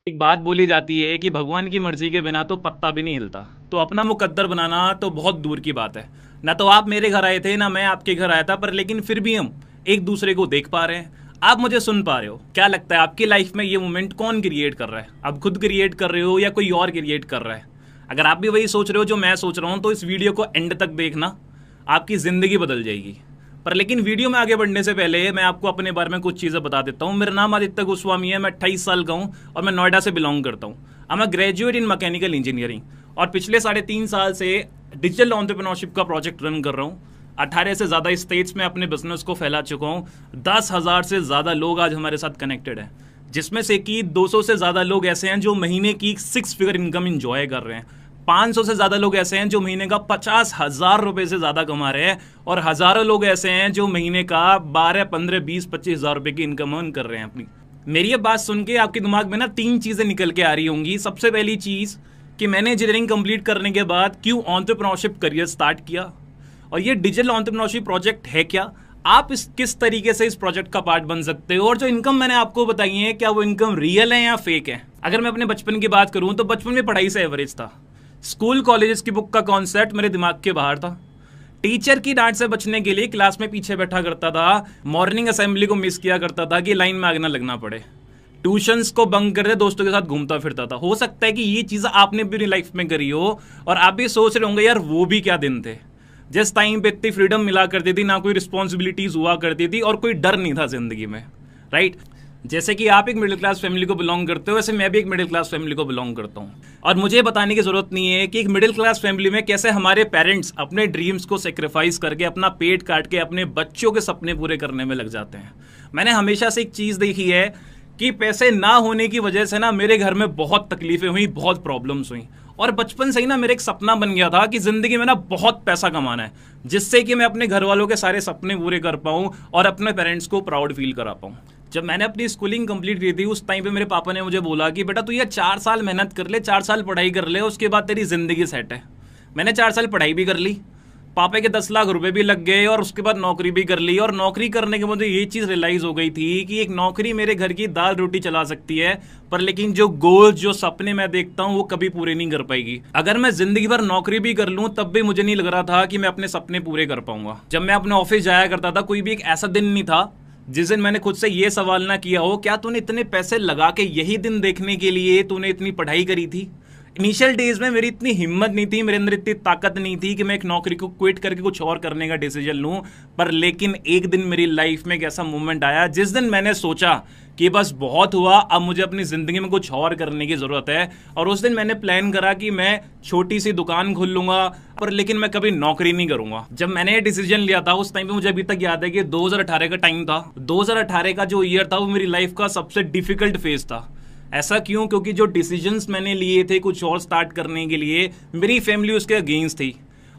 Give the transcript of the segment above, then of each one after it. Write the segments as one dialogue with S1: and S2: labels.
S1: एक बात बोली जाती है कि भगवान की मर्जी के बिना तो पत्ता भी नहीं हिलता। तो अपना मुकद्दर बनाना तो बहुत दूर की बात है। ना तो आप मेरे घर आए थे ना मैं आपके घर आया था, पर लेकिन फिर भी हम एक दूसरे को देख पा रहे हैं। आप मुझे सुन पा रहे हो। क्या लगता है आपकी लाइफ में ये मोमेंट कौन क्रिएट कर रहा है? आप खुद क्रिएट कर रहे हो या कोई और क्रिएट कर रहा है? अगर आप भी वही सोच रहे हो जो मैं सोच रहा हूँ तो इस वीडियो को एंड तक देखना, आपकी ज़िंदगी बदल जाएगी। पर लेकिन वीडियो में आगे बढ़ने से पहले मैं आपको अपने बारे में कुछ चीज़ें बता देता हूँ। मेरा नाम आदित्य गोस्वामी है, मैं 28 साल का हूँ और मैं नोएडा से बिलोंग करता हूँ। I am graduate in mechanical engineering और पिछले 3.5 साल से डिजिटल एंटरप्रेन्योरशिप का प्रोजेक्ट रन कर रहा हूँ। 18 से ज़्यादा स्टेट्स में अपने बिजनेस को फैला चुका हूँ। 10,000 से ज़्यादा लोग आज हमारे साथ कनेक्टेड हैं, जिसमें से कि 200 से ज़्यादा लोग ऐसे हैं जो महीने की 6 फिगर इनकम इंजॉय कर रहे हैं। 500 से ज़्यादा लोग ऐसे हैं जो महीने का 50,000 रुपये से ज़्यादा कमा रहे हैं और हज़ारों लोग ऐसे हैं जो महीने का 12, 15, 20, 25,000 रुपये की इनकम अर्न कर रहे हैं अपनी। मेरी ये बात सुन के आपके दिमाग में ना 3 चीज़ें निकल के आ रही होंगी। सबसे पहली चीज़ कि मैंने इंजीनियरिंग कंप्लीट करने के बाद क्यों एंटरप्रेन्योरशिप करियर स्टार्ट किया, और ये डिजिटल एंटरप्रेन्योरशिप प्रोजेक्ट है क्या, आप इस किस तरीके से इस प्रोजेक्ट का पार्ट बन सकते हो, और जो इनकम मैंने आपको बताई है क्या वो इनकम रियल है या फेक है। अगर मैं अपने बचपन की बात करूं तो बचपन में पढ़ाई से एवरेज था। स्कूल कॉलेजेस की बुक का कॉन्सेप्ट मेरे दिमाग के बाहर था। टीचर की डांट से बचने के लिए क्लास में पीछे बैठा करता था। मॉर्निंग असेंबली को मिस किया करता था कि लाइन में आगे ना लगना पड़े। ट्यूशंस को बंक करके दोस्तों के साथ घूमता फिरता था। हो सकता है कि ये चीज़ आपने भी अपनी लाइफ में करी हो और आप भी सोच रहे होंगे यार वो भी क्या दिन थे जिस टाइम पे इतनी फ्रीडम मिला करती थी, ना कोई रिस्पॉन्सिबिलिटीज हुआ करती थी और कोई डर नहीं था जिंदगी में, राइट। जैसे कि आप एक मिडिल क्लास फैमिली को बिलोंग करते हो, वैसे मैं भी एक मिडिल क्लास फैमिली को बिलोंग करता हूँ। और मुझे बताने की जरूरत नहीं है कि एक मिडिल क्लास फैमिली में कैसे हमारे पेरेंट्स अपने ड्रीम्स को सेक्रीफाइस करके, अपना पेट काट के अपने बच्चों के सपने पूरे करने में लग जाते हैं। मैंने हमेशा से एक चीज़ देखी है कि पैसे ना होने की वजह से ना मेरे घर में बहुत तकलीफें हुई, बहुत प्रॉब्लम्स हुई। और बचपन से ही ना मेरा एक सपना बन गया था कि जिंदगी में ना बहुत पैसा कमाना है, जिससे कि मैं अपने घर वालों के सारे सपने पूरे कर पाऊँ और अपने पेरेंट्स को प्राउड फील करा पाऊँ। जब मैंने अपनी स्कूलिंग कंप्लीट की थी उस टाइम पे मेरे पापा ने मुझे बोला कि बेटा तू ये 4 साल मेहनत कर ले, 4 साल पढ़ाई कर ले, उसके बाद तेरी जिंदगी सेट है। मैंने 4 साल पढ़ाई भी कर ली, पापा के 10 लाख रुपए भी लग गए और उसके बाद नौकरी भी कर ली। और नौकरी करने के बाद मुझे ये चीज़ रियलाइज हो गई थी कि एक नौकरी मेरे घर की दाल रोटी चला सकती है, पर लेकिन जो गोल्स, जो सपने मैं देखता हूँ वो कभी पूरे नहीं कर पाएगी। अगर मैं जिंदगी भर नौकरी भी कर लूँ तब भी मुझे नहीं लग रहा था कि मैं अपने सपने पूरे कर पाऊंगा। जब मैं अपने ऑफिस जाया करता था, कोई भी एक ऐसा दिन नहीं था जिस दिन मैंने खुद से ये सवाल ना किया हो क्या तूने इतने पैसे लगा के यही दिन देखने के लिए तूने इतनी पढ़ाई करी थी। इनिशियल डेज में मेरी इतनी हिम्मत नहीं थी, मेरे अंदर इतनी ताकत नहीं थी कि मैं एक नौकरी को क्विट करके कुछ और करने का डिसीजन लूं। पर लेकिन एक दिन मेरी लाइफ में एक ऐसा मोमेंट आया जिस दिन मैंने सोचा कि बस बहुत हुआ, अब मुझे अपनी ज़िंदगी में कुछ और करने की ज़रूरत है। और उस दिन मैंने प्लान करा कि मैं छोटी सी दुकान खोल लूंगा, पर लेकिन मैं कभी नौकरी नहीं करूंगा। जब मैंने ये डिसीजन लिया था उस टाइम पे मुझे अभी तक याद है कि 2018 का टाइम था। 2018 का जो ईयर था वो मेरी लाइफ का सबसे डिफिकल्ट फेज था। ऐसा क्यों? क्योंकि जो डिसीजंस मैंने लिए थे कुछ और स्टार्ट करने के लिए, मेरी फैमिली उसके अगेंस्ट थी।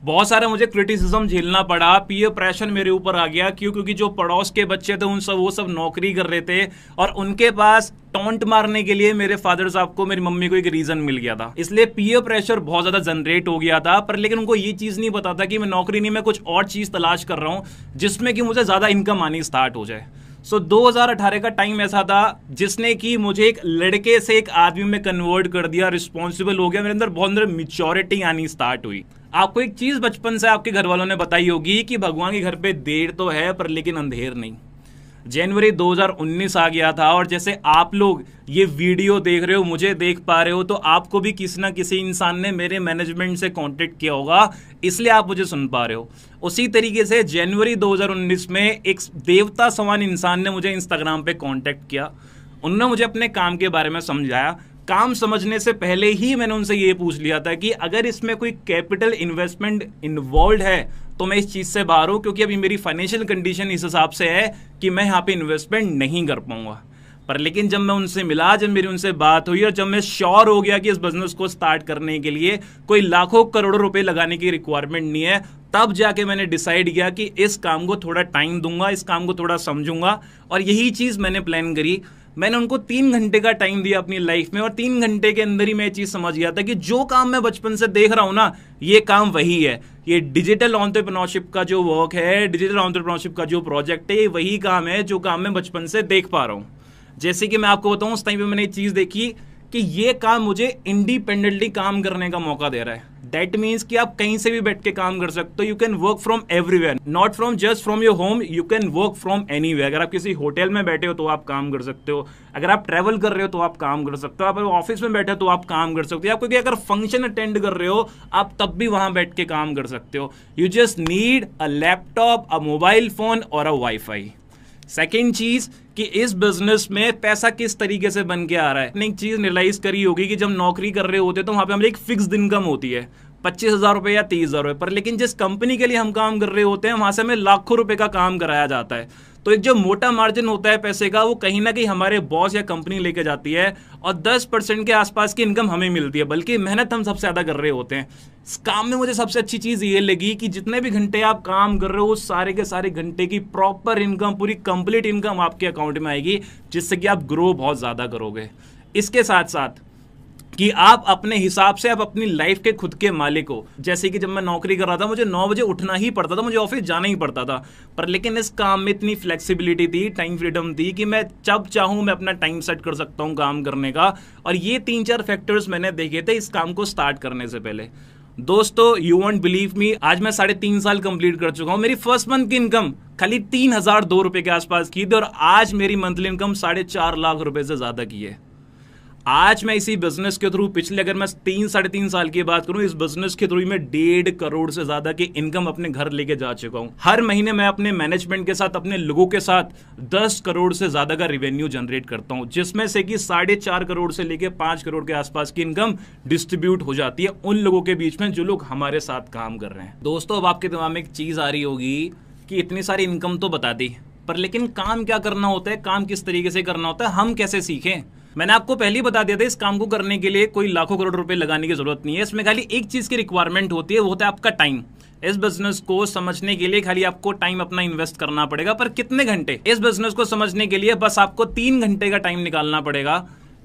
S1: बहुत सारा मुझे क्रिटिसिज्म झेलना पड़ा, पीयर प्रेशर मेरे ऊपर आ गया। क्यों? क्योंकि जो पड़ोस के बच्चे थे वो सब नौकरी कर रहे थे और उनके पास टॉन्ट मारने के लिए मेरे फादर साहब को, मेरी मम्मी को एक रीजन मिल गया था। इसलिए पीयर प्रेशर बहुत ज्यादा जनरेट हो गया था। पर लेकिन उनको ये चीज नहीं पता था कि मैं नौकरी नहीं, मैं कुछ और चीज तलाश कर रहा हूँ जिसमें कि मुझे ज्यादा इनकम आनी स्टार्ट हो जाए। 2018 का टाइम ऐसा था जिसने कि मुझे एक लड़के से एक आदमी में कन्वर्ट कर दिया, रिस्पॉन्सिबल हो गया, मेरे अंदर बहुत अंदर मिच्योरिटी आनी स्टार्ट हुई। आपको एक चीज बचपन से आपके घर वालों ने बताई होगी कि भगवान के घर पे देर तो है पर लेकिन अंधेर नहीं। जनवरी 2019 आ गया था और जैसे आप लोग ये वीडियो देख रहे हो, मुझे देख पा रहे हो, तो आपको भी किसी ना किसी इंसान ने मेरे मैनेजमेंट से कांटेक्ट किया होगा, इसलिए आप मुझे सुन पा रहे हो। उसी तरीके से जनवरी 2019 में एक देवता समान इंसान ने मुझे इंस्टाग्राम पे कांटेक्ट किया। उन्होंने मुझे अपने काम के बारे में समझाया। काम समझने से पहले ही मैंने उनसे ये पूछ लिया था कि अगर इसमें कोई कैपिटल इन्वेस्टमेंट इन्वॉल्व है तो मैं इस चीज से बाहर हूं, क्योंकि अभी मेरी फाइनेंशियल कंडीशन इस हिसाब से है कि मैं यहाँ पे इन्वेस्टमेंट नहीं कर पाऊंगा। पर लेकिन जब मैं उनसे मिला, जब मेरी उनसे बात हुई और जब मैं श्योर हो गया कि इस बिजनेस को स्टार्ट करने के लिए कोई लाखों करोड़ों रुपए लगाने की रिक्वायरमेंट नहीं है, तब जाके मैंने डिसाइड किया कि इस काम को थोड़ा टाइम दूंगा, इस काम को थोड़ा समझूंगा। और यही चीज मैंने प्लान करी। मैंने उनको 3 घंटे का टाइम दिया अपनी लाइफ में और 3 घंटे के अंदर ही मैं ये चीज समझ गया था कि जो काम मैं बचपन से देख रहा हूं ना, ये काम वही है। ये डिजिटल एंटरप्रेन्योरशिप का जो वर्क है, डिजिटल एंटरप्रेन्योरशिप का जो प्रोजेक्ट है, ये वही काम है जो काम मैं बचपन से देख पा रहा हूं। जैसे कि मैं आपको बताऊं, उस टाइम पे मैंने एक चीज देखी कि ये काम मुझे इंडिपेंडेंटली काम करने का मौका दे रहा है। दैट मीन्स कि आप कहीं से भी बैठ के काम कर सकते हो। You can work from everywhere, not from just from your home, you can work from anywhere. अगर आप किसी होटल में बैठे हो तो आप काम कर सकते हो, अगर आप ट्रैवल कर रहे हो तो आप काम कर सकते हो, आप ऑफिस में बैठे हो तो आप काम कर सकते हो, आप कोई अगर फंक्शन अटेंड कर रहे हो आप तब भी वहां बैठ के काम कर सकते हो। You just need a laptop, a mobile phone और अ वाईफाई। सेकेंड चीज कि इस बिजनेस में पैसा किस तरीके से बन के आ रहा है। आपने एक चीज रियलाइज करी होगी कि जब नौकरी कर रहे होते तो वहां पे हमें एक फिक्स्ड इनकम होती है 25,000 रुपए या 30,000 रुपए पर, लेकिन जिस कंपनी के लिए हम काम कर रहे होते हैं वहां से हमें लाखों रुपए का काम कराया जाता है। तो एक जो मोटा मार्जिन होता है पैसे का वो कहीं ना कहीं हमारे बॉस या कंपनी लेके जाती है और 10% के आसपास की इनकम हमें मिलती है, बल्कि मेहनत हम सबसे ज्यादा कर रहे होते हैं। इस काम में मुझे सबसे अच्छी चीज ये लगी कि जितने भी घंटे आप काम कर रहे हो उस सारे के सारे घंटे की प्रॉपर इनकम, पूरी कंप्लीट इनकम आपके अकाउंट में आएगी, जिससे कि आप ग्रो बहुत ज्यादा करोगे। इसके साथ साथ कि आप अपने हिसाब से आप अपनी लाइफ के खुद के मालिक हो। जैसे कि जब मैं नौकरी कर रहा था मुझे 9 बजे उठना ही पड़ता था, मुझे ऑफिस जाना ही पड़ता था, पर लेकिन इस काम में इतनी फ्लेक्सिबिलिटी थी, टाइम फ्रीडम थी कि मैं जब चाहूं मैं अपना टाइम सेट कर सकता हूं काम करने का। और ये 3-4 फैक्टर्स मैंने देखे थे इस काम को स्टार्ट करने से पहले। दोस्तों यू वोंट बिलीव मी, आज मैं 3.5 साल कंप्लीट कर चुका हूं। मेरी फर्स्ट मंथ की इनकम खाली 3,002 रुपए के आसपास की थी और आज मेरी मंथली इनकम 4.5 लाख रुपए से ज्यादा की है। आज मैं इसी बिजनेस के थ्रू पिछले अगर मैं 3-3.5 साल की बात करूं, इस बिजनेस के थ्रू मैं 1.5 करोड़ से ज्यादा की इनकम अपने घर लेके जा चुका हूं। हर महीने मैं अपने मैनेजमेंट के साथ, अपने लोगों के साथ 10 करोड़ से ज्यादा का रेवेन्यू जनरेट करता हूं, जिसमें से कि 4.5 करोड़ से लेके 5 करोड़ के आसपास की इनकम डिस्ट्रीब्यूट हो जाती है उन लोगों के बीच में जो लोग हमारे साथ काम कर रहे हैं। दोस्तों अब आपके दिमाग में एक चीज आ रही होगी कि इतनी सारी इनकम तो बता दी, पर लेकिन काम क्या करना होता है, काम किस तरीके से करना होता है, हम कैसे सीखें। मैंने आपको पहले ही बता दिया था इस काम को करने के लिए कोई लाखों करोड़ रुपए लगाने की जरूरत नहीं है। इसमें खाली एक चीज की रिक्वायरमेंट होती है, वो होता है आपका टाइम। इस बिजनेस को समझने के लिए खाली आपको टाइम अपना इन्वेस्ट करना पड़ेगा। पर कितने घंटे? इस बिजनेस को समझने के लिए बस आपको 3 घंटे का टाइम निकालना पड़ेगा।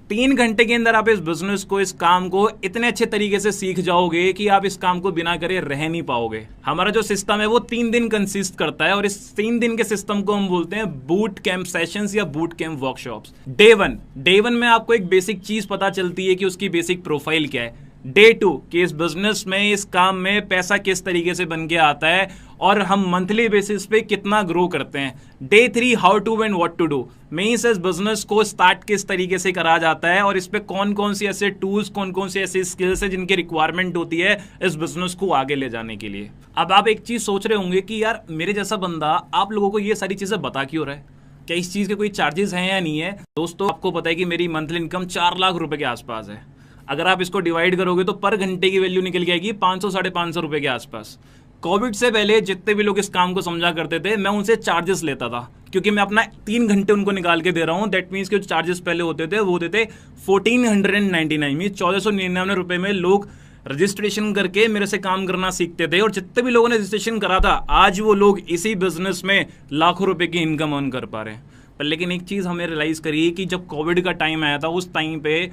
S1: 3 घंटे के अंदर आप इस बिजनेस को, इस काम को इतने अच्छे तरीके से सीख जाओगे कि आप इस काम को बिना करे रह नहीं पाओगे। हमारा जो सिस्टम है वो 3 दिन कंसिस्ट करता है और इस 3 दिन के सिस्टम को हम बोलते हैं बूट कैंप सेशंस या boot camp workshops. Day one में आपको एक बेसिक चीज पता चलती है कि उसकी बेसिक प्रोफाइल क्या है। डे 2 कि इस बिजनेस में, इस काम में पैसा किस तरीके से बन के आता है और हम मंथली बेसिस पे कितना ग्रो करते हैं। Day 3 how to and what to do, means इस बिजनेस को स्टार्ट किस तरीके से करा जाता है और इस पे कौन कौन सी ऐसे टूल्स, कौन कौन सी ऐसी स्किल्स है जिनकी रिक्वायरमेंट होती है इस बिजनेस को आगे ले जाने के लिए। अब आप एक चीज सोच रहे होंगे कि यार मेरे जैसा बंदा आप लोगों को ये सारी चीजें बता क्यों रहा है, क्या इस चीज के कोई चार्जेस हैं या नहीं है। दोस्तों आपको पता है कि मेरी मंथली इनकम 4 लाख रुपए के आसपास है। अगर आप इसको डिवाइड करोगे तो पर घंटे की वैल्यू निकल जाएगी 500-550 रुपए के आसपास। कोविड से पहले जितने भी लोग इस काम को समझा करते थे मैं उनसे चार्जेस लेता था, क्योंकि मैं अपना 3 घंटे उनको निकाल के दे रहा हूं। दैट मीन्स के जो चार्जेस पहले होते थे वो होते थे 1499 मीन 1499 रुपए में लोग रजिस्ट्रेशन करके मेरे से काम करना सीखते थे। और जितने भी लोगों ने रजिस्ट्रेशन करा था आज वो लोग इसी बिजनेस में लाखों रुपए की इनकम अर्न कर पा रहे हैं। पर लेकिन एक चीज हमें रियलाइज करी कि जब कोविड का टाइम आया था उस टाइम पे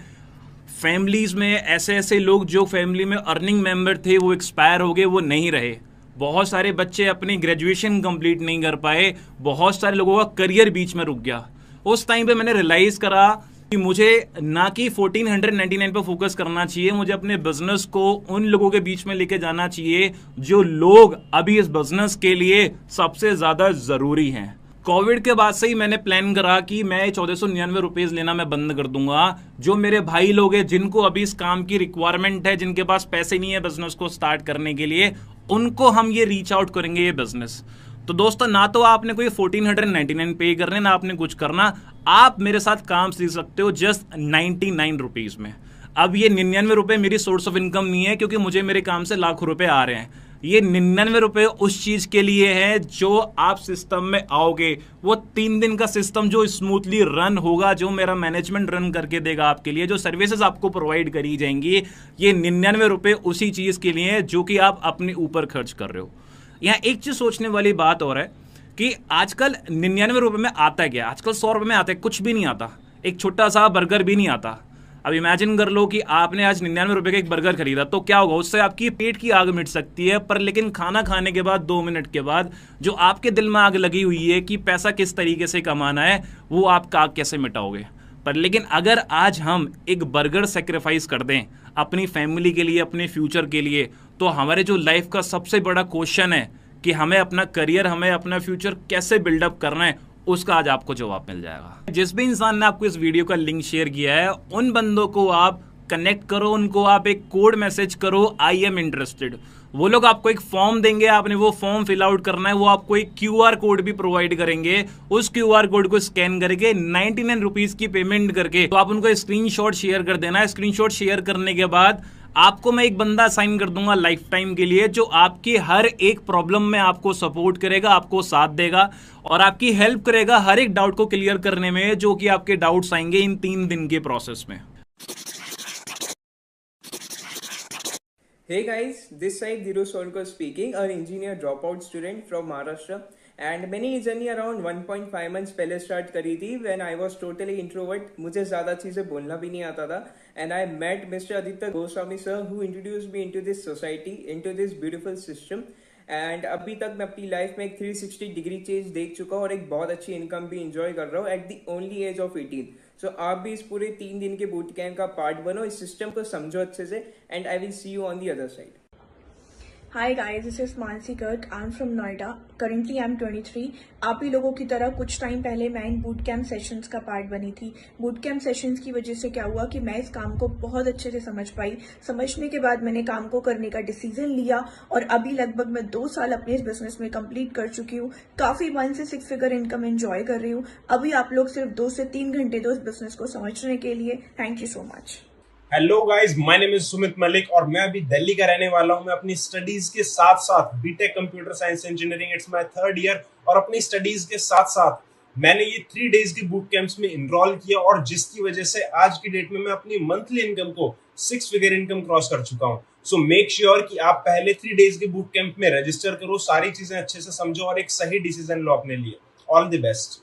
S1: फैमिलीज में ऐसे ऐसे लोग जो फैमिली में अर्निंग मेंबर थे वो एक्सपायर हो गए, वो नहीं रहे। बहुत सारे बच्चे अपनी ग्रेजुएशन कंप्लीट नहीं कर पाए, बहुत सारे लोगों का करियर बीच में रुक गया। उस टाइम पे मैंने रियलाइज करा कि मुझे ना कि 1499 पे फोकस करना चाहिए, मुझे अपने बिजनेस को उन लोगों के बीच में लेके जाना चाहिए जो लोग अभी इस बिजनेस के लिए सबसे ज्यादा जरूरी हैं। कोविड के बाद से ही मैंने प्लान करा कि मैं 1499 रुपीज लेना मैं बंद कर दूंगा। जो मेरे भाई लोग हैं जिनको अभी इस काम की रिक्वायरमेंट है, जिनके पास पैसे नहीं है बिजनेस को स्टार्ट करने के लिए, उनको हम ये रीच आउट करेंगे ये बिजनेस। तो दोस्तों ना तो आपने कोई 1499 पे करने, ना आपने कुछ करना, आप मेरे साथ काम सीख सकते हो जस्ट 99 रुपीज में। अब ये 99 रुपए मेरी सोर्स ऑफ इनकम नहीं है, क्योंकि मुझे मेरे काम से लाखों रुपए आ रहे हैं। ये 99 रुपए उस चीज के लिए है जो आप सिस्टम में आओगे, वो 3 दिन का सिस्टम जो स्मूथली रन होगा, जो मेरा मैनेजमेंट रन करके देगा आपके लिए, जो सर्विसेज आपको प्रोवाइड करी जाएंगी, ये 99 रुपए उसी चीज के लिए है जो कि आप अपने ऊपर खर्च कर रहे हो। यहाँ एक चीज सोचने वाली बात और है कि आजकल 99 रुपए में आता है क्या? आजकल 100 रुपए में आता है, कुछ भी नहीं आता, एक छोटा सा बर्गर भी नहीं आता। अब इमेजिन कर लो कि आपने आज 99 रुपए का एक बर्गर खरीदा, तो क्या होगा, उससे आपकी पेट की आग मिट सकती है, पर लेकिन खाना खाने के बाद 2 मिनट के बाद जो आपके दिल में आग लगी हुई है कि पैसा किस तरीके से कमाना है, वो आप आग कैसे मिटाओगे? पर लेकिन अगर आज हम एक बर्गर सेक्रीफाइस कर दें अपनी फैमिली के लिए, अपने फ्यूचर के लिए, तो हमारे जो लाइफ का सबसे बड़ा क्वेश्चन है कि हमें अपना करियर, हमें अपना फ्यूचर कैसे बिल्डअप करना है, उसका आज आपको जवाब मिल जाएगा। जिस भी इंसान ने आपको इस वीडियो का लिंक शेयर किया है, उन बंदों को आप कनेक्ट करो, उनको आप एक कोड मैसेज करो, आई एम इंटरेस्टेड। वो लोग आपको एक फॉर्म देंगे, आपने वो फॉर्म फिल आउट करना है, वो आपको एक क्यूआर कोड भी प्रोवाइड करेंगे। उस क्यूआर कोड को स्कैन करके 99 रुपीज की पेमेंट करके तो आप उनको स्क्रीनशॉट शेयर कर देना है। स्क्रीनशॉट शेयर करने के बाद आपको मैं एक बंदा असाइन कर दूंगा लाइफ टाइम के लिए, जो आपकी हर एक प्रॉब्लम में आपको सपोर्ट करेगा, आपको साथ देगा और आपकी हेल्प करेगा हर एक डाउट को क्लियर करने में, जो कि आपके डाउट्स आएंगे इन 3 दिन के प्रोसेस में।
S2: Hey guys, this side Dhiru Solkar speaking, an engineer dropout student from Maharashtra, and मैंने ये जर्नी अराउंड 1.5 मंथ्स पहले स्टार्ट करी थी when I was totally introvert. मुझे ज़्यादा चीज़ें बोलना भी नहीं आता था, and I met mister Aditya Goswami sir who introduced me into this society, into this beautiful system. And अभी तक मैं अपनी लाइफ में एक 360 डिग्री चेंज देख चुका हूँ और एक बहुत अच्छी इनकम भी इंजॉय कर रहा हूँ at the only age of 18। So आप भी इस पूरे 3 दिन के बूट कैंप का पार्ट बनो, इस सिस्टम को समझो अच्छे से, and I will see you on the other side.
S3: Hi guys, this is Mansi Garg. I'm from Noida. Currently I'm 23. आप ही लोगों की तरह कुछ टाइम पहले मैं इन बूट कैम्प सेशंस का पार्ट बनी थी। बूट कैम्प सेशंस की वजह से क्या हुआ कि मैं इस काम को बहुत अच्छे से समझ पाई। समझने के बाद मैंने काम को करने का डिसीजन लिया और अभी लगभग मैं 2 साल अपने इस बिजनेस में कंप्लीट कर चुकी हूँ। काफी 1 से 6 फिगर इनकम एंजॉय कर रही हूँ। अभी आप लोग सिर्फ 2 से 3 घंटे दो इस बिजनेस को समझने के लिए। Thank you so much.
S4: Hello guys, my name is Sumit Malik और मैं अभी दिल्ली का रहने वाला हूं। मैं अपनी स्टडीज के साथ साथ BTech computer science engineering, it's my 3rd year, और अपनी स्टडीज के साथ साथ मैंने ये 3 डेज के बूट कैंप्स में इनरोल किया, और जिसकी वजह से आज की डेट में मैं अपनी मंथली इनकम को 6 फिगर इनकम क्रॉस कर चुका हूं। सो मेक श्योर कि आप पहले 3 डेज के बूट कैंप में रजिस्टर करो, सारी चीजें अच्छे से समझो और एक सही डिसीजन लो अपने लिए। All the best.